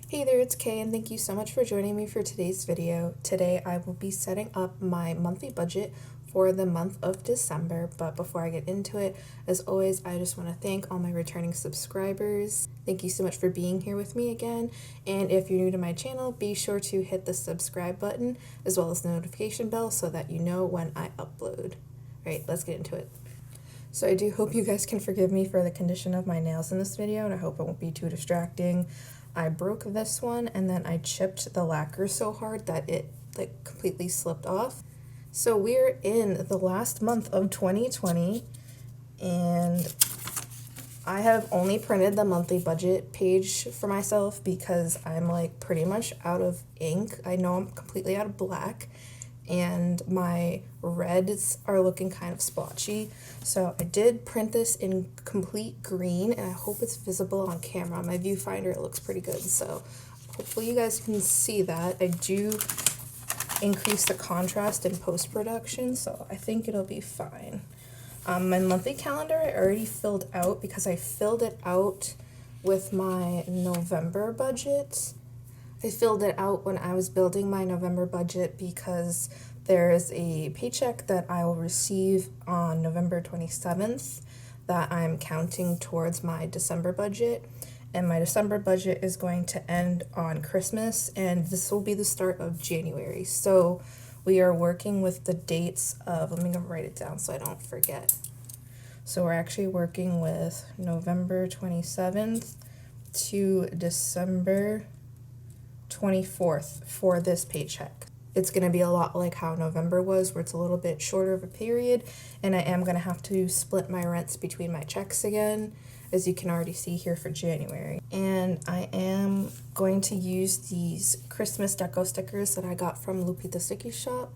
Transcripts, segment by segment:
Hey there, it's Kay, and thank you so much for joining me for today's video. Today I will be setting up my monthly budget for the month of December, but before I get into it, as always, I just want to thank all my returning subscribers. Thank you so much for being here with me again, and if you're new to my channel, be sure to hit the subscribe button as well as the notification bell so that you know when I upload. Alright, let's get into it. So I do hope you guys can forgive me for the condition of my nails in this video, and I hope it won't be too distracting. I broke this one and then I chipped the lacquer so hard that it completely slipped off. So we're in the last month of 2020 and I have only printed the monthly budget page for myself because I'm pretty much out of ink. I know I'm completely out of black and my reds are looking kind of splotchy. So I did print this in complete green and I hope it's visible on camera. On my viewfinder it looks pretty good, so hopefully you guys can see that. I do increase the contrast in post-production, so I think it'll be fine. My monthly calendar I already filled out because I filled it out with my November budget. I filled it out when I was building my November budget because there is a paycheck that I will receive on November 27th that I'm counting towards my December budget. And my December budget is going to end on Christmas, and this will be the start of January. So we are working with the dates of, let me write it down so I don't forget. So we're actually working with November 27th to December 24th for this paycheck. It's going to be a lot like how November was, where it's a little bit shorter of a period, and I am going to have to split my rents between my checks again, as you can already see here for January. And I am going to use these Christmas deco stickers that I got from Lupita sticky shop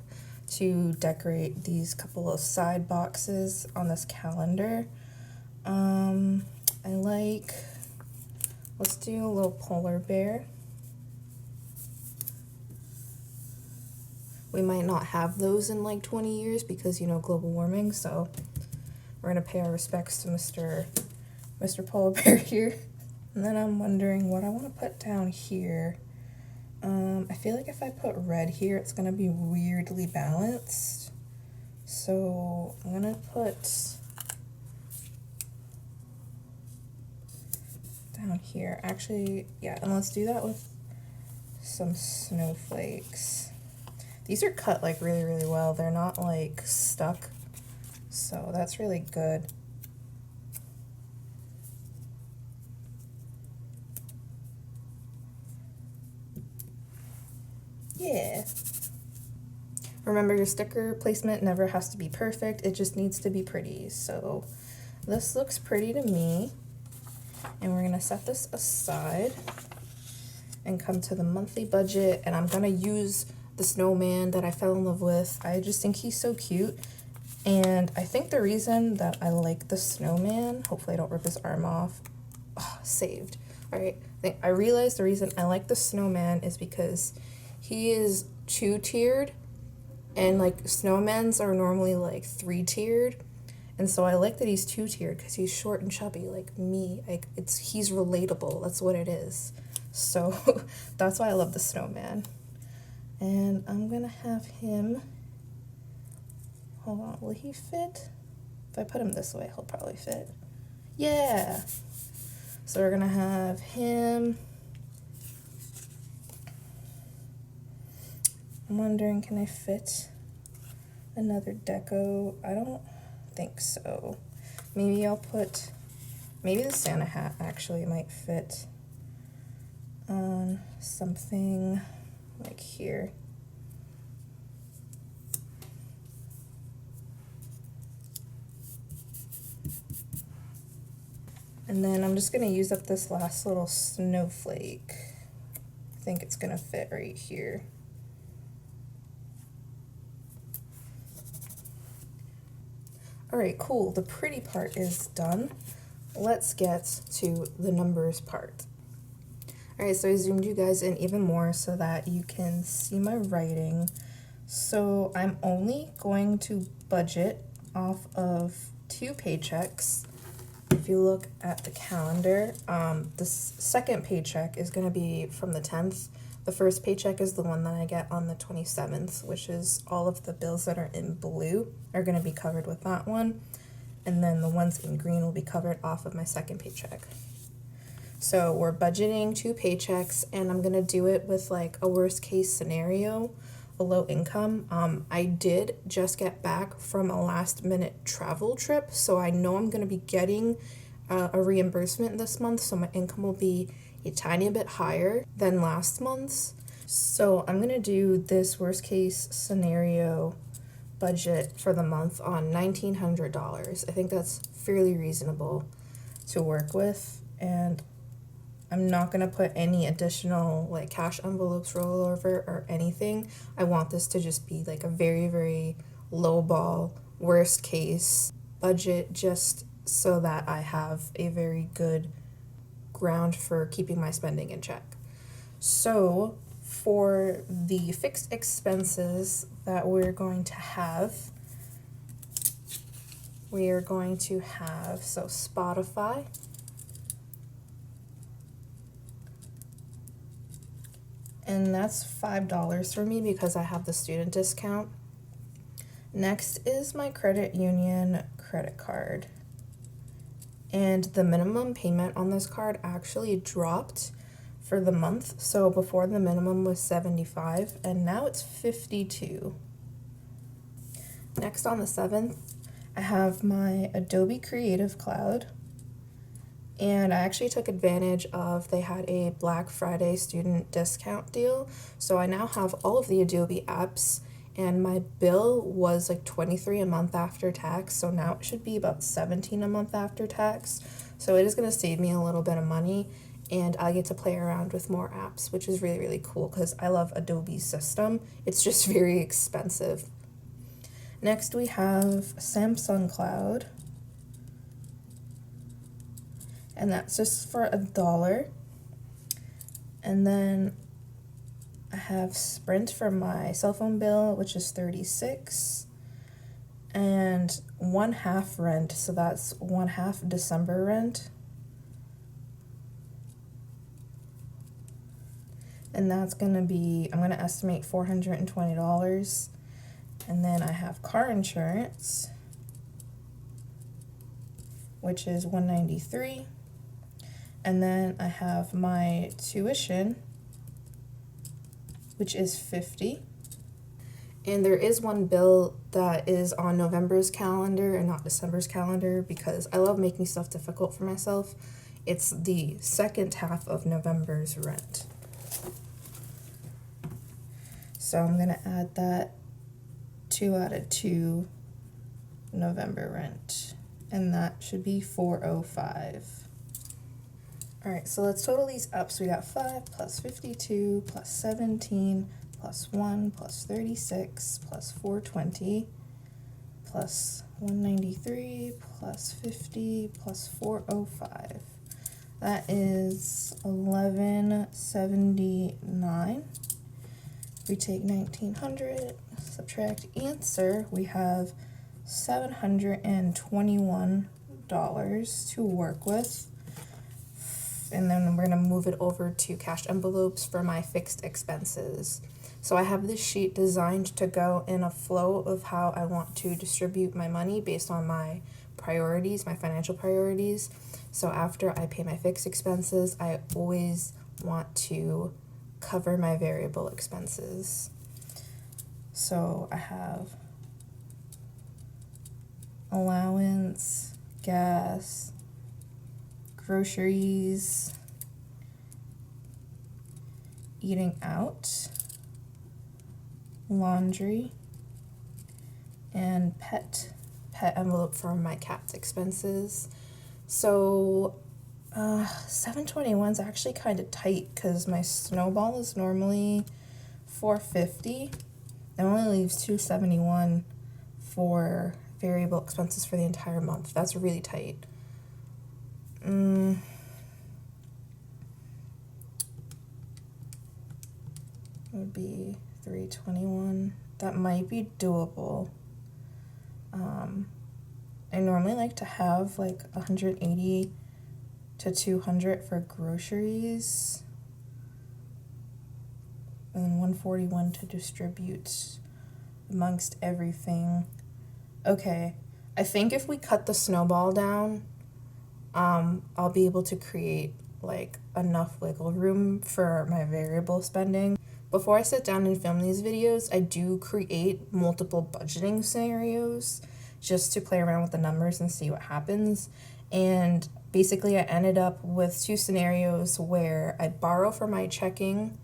to decorate these couple of side boxes on this calendar. Let's do a little polar bear. We might not have those in 20 years because, global warming, so we're going to pay our respects to Mr. Polar Bear here. And then I'm wondering what I want to put down here. I feel like if I put red here, it's going to be weirdly balanced. So I'm going to put down here. Actually, yeah, and let's do that with some snowflakes. These are cut really, really well. They're not stuck, so that's really good. Yeah. Remember, your sticker placement never has to be perfect. It just needs to be pretty. So this looks pretty to me. And we're gonna set this aside and come to the monthly budget, and I'm gonna use the snowman that I fell in love with. I just think he's so cute, and I think the reason that I like the snowman, hopefully I don't rip his arm off. Oh, saved. All right, I realized the reason I like the snowman is because he is 2-tiered, and snowmans are normally 3-tiered, and so I like that he's 2-tiered because he's short and chubby like me. He's relatable. That's what it is. So that's why I love the snowman. And I'm gonna have him, hold on, will he fit? If I put him this way, he'll probably fit. Yeah! So we're gonna have him. I'm wondering, can I fit another deco? I don't think so. Maybe maybe the Santa hat actually might fit on something like here. And then I'm just gonna use up this last little snowflake. I think it's gonna fit right here. All right, cool. The pretty part is done. Let's get to the numbers part. All right, so I zoomed you guys in even more so that you can see my writing. So I'm only going to budget off of 2 paychecks if you look at the calendar, this second paycheck is going to be from the 10th. The first paycheck is the one that I get on the 27th, which is all of the bills that are in blue are going to be covered with that one. And then the ones in green will be covered off of my second paycheck. So we're budgeting 2 paychecks, and I'm going to do it with like a worst case scenario, a low income. I did just get back from a last minute travel trip, so I know I'm going to be getting a reimbursement this month, so my income will be a tiny bit higher than last month's. So I'm going to do this worst case scenario budget for the month on $1,900. I think that's fairly reasonable to work with, and I'm not going to put any additional like cash envelopes rollover or anything. I want this to just be like a very, very low ball, worst case budget, just so that I have a very good ground for keeping my spending in check. So for the fixed expenses that we're going to have, so Spotify, and that's $5 for me because I have the student discount. Next is my credit union credit card. And the minimum payment on this card actually dropped for the month. So before the minimum was $75 and now it's $52. Next on the 7th, I have my Adobe Creative Cloud. And I actually took advantage of, they had a Black Friday student discount deal. So I now have all of the Adobe apps, and my bill was like $23 a month after tax. So now it should be about $17 a month after tax. So it is going to save me a little bit of money, and I get to play around with more apps, which is really, really cool because I love Adobe's system. It's just very expensive. Next we have Samsung Cloud, and that's just for $1. And then I have Sprint for my cell phone bill, which is $36, and 1/2 rent, so that's 1/2 December rent. And that's gonna be, I'm gonna estimate $420. And then I have car insurance, which is $193. And then I have my tuition, which is $50. And there is one bill that is on November's calendar and not December's calendar because I love making stuff difficult for myself. It's the second half of November's rent. So I'm gonna add that 2 out of 2 November rent, and that should be $405. All right, so let's total these up. So we got 5 plus 52 plus 17 plus 1 plus 36 plus 420 plus 193 plus 50 plus 405. That is $1179. We take 1,900, subtract answer, we have $721 to work with. And then we're gonna move it over to cash envelopes for my fixed expenses. So I have this sheet designed to go in a flow of how I want to distribute my money based on my priorities, my financial priorities. So after I pay my fixed expenses, I always want to cover my variable expenses. So I have allowance, gas, groceries, eating out, laundry, and pet envelope for my cat's expenses. So 721 is actually kind of tight because my Snowball is normally $450. It only leaves $271 for variable expenses for the entire month. That's really tight. It would be $321. That might be doable. I normally like to have like 180 to 200 for groceries, and then 141 to distribute amongst everything. Okay, I think if we cut the snowball down, I'll be able to create like enough wiggle room for my variable spending. Before I sit down and film these videos, I do create multiple budgeting scenarios just to play around with the numbers and see what happens. And basically I ended up with 2 scenarios where I borrow from my checking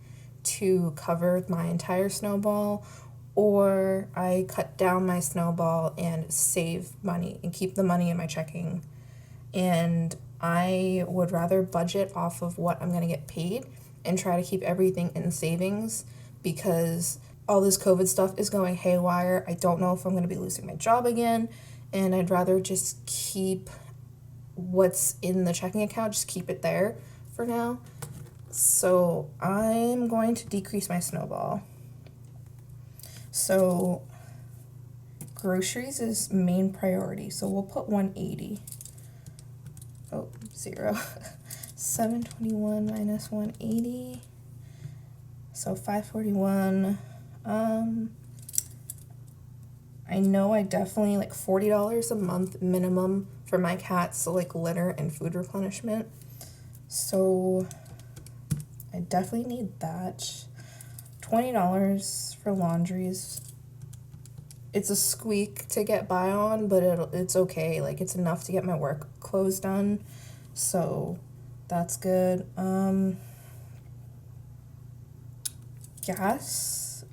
to cover my entire snowball, or I cut down my snowball and save money and keep the money in my checking. And I would rather budget off of what I'm going to get paid and try to keep everything in savings, because all this COVID stuff is going haywire. I don't know if I'm going to be losing my job again, and I'd rather just keep what's in the checking account, just keep it there for now. So I'm going to decrease my snowball. So groceries is main priority, so we'll put 180. Oh, 0. 721 minus 180, so 541. I know I definitely like $40 a month minimum for my cats, so like litter and food replenishment. So I definitely need that. $20 for laundries. It's a squeak to get by on, but it's okay. Like, it's enough to get my work clothes done, so that's good. Gas.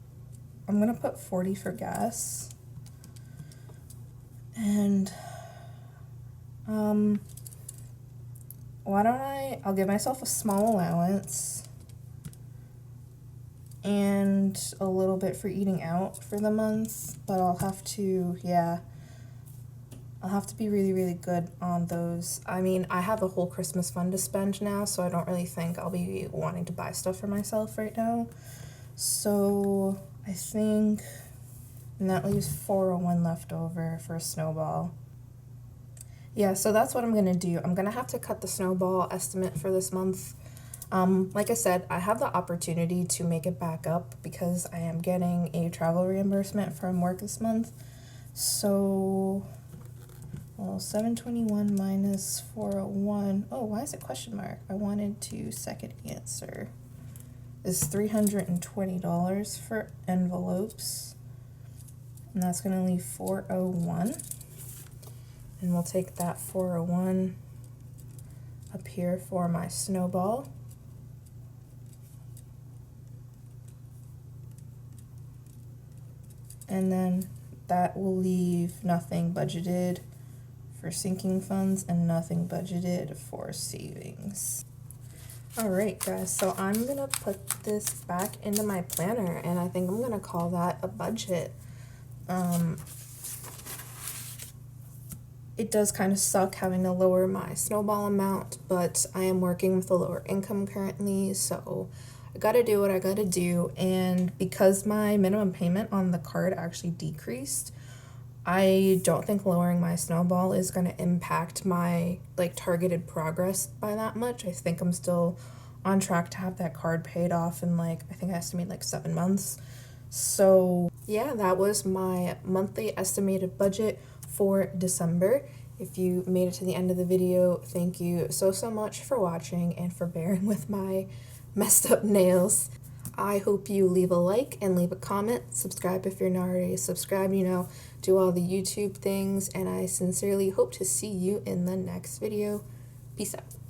I'm gonna put 40 for gas. And why don't I'll give myself a small allowance and a little bit for eating out for the month, but I'll have to be really, really good on those. I mean, I have a whole Christmas fund to spend now, so I don't really think I'll be wanting to buy stuff for myself right now. So I think, and that leaves 401 left over for a snowball. Yeah, so that's what I'm gonna do. I'm gonna have to cut the snowball estimate for this month. Like I said, I have the opportunity to make it back up because I am getting a travel reimbursement from work this month. So, well, 721 minus 401. Oh, why is it question mark? I wanted to second answer. Is $320 for envelopes. And that's going to leave 401. And we'll take that 401 up here for my snowball. And then that will leave nothing budgeted for sinking funds and nothing budgeted for savings. Alright guys, so I'm gonna put this back into my planner, and I think I'm gonna call that a budget. It does kind of suck having to lower my snowball amount, but I am working with a lower income currently, so I gotta do what I gotta do. And because my minimum payment on the card actually decreased, I don't think lowering my snowball is going to impact my like targeted progress by that much. I think I'm still on track to have that card paid off in like, I think I estimate like 7 months. So yeah, that was my monthly estimated budget for December. If you made it to the end of the video, thank you so much for watching and for bearing with my messed up nails. I hope you leave a like and leave a comment, subscribe if you're not already subscribed, do all the YouTube things, and I sincerely hope to see you in the next video. Peace out.